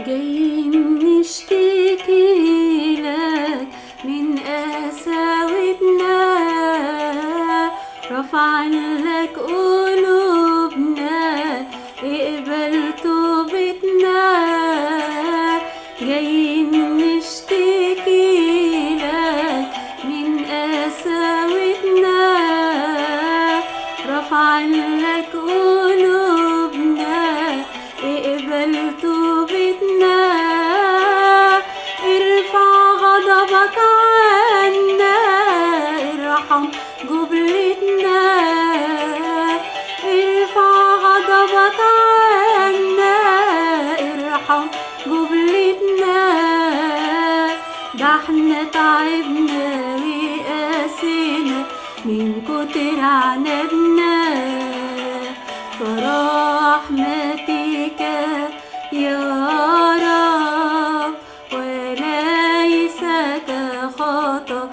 جايين نشتكي لك من قساوتنا، رفعن لك قلوبنا، اقبل توبتنا. جايين نشتكي لك من قساوتنا، رفعن لك قلوبنا، اقبل توبتنا. ارفع غضبك عنا، ارحم جبلتنا. ارفع غضبك عنا، ارحم جبلتنا. ده احنا تعبنا وقاسينا من كتر عنادنا، فرحمتك يا رب وليس كخطايانا.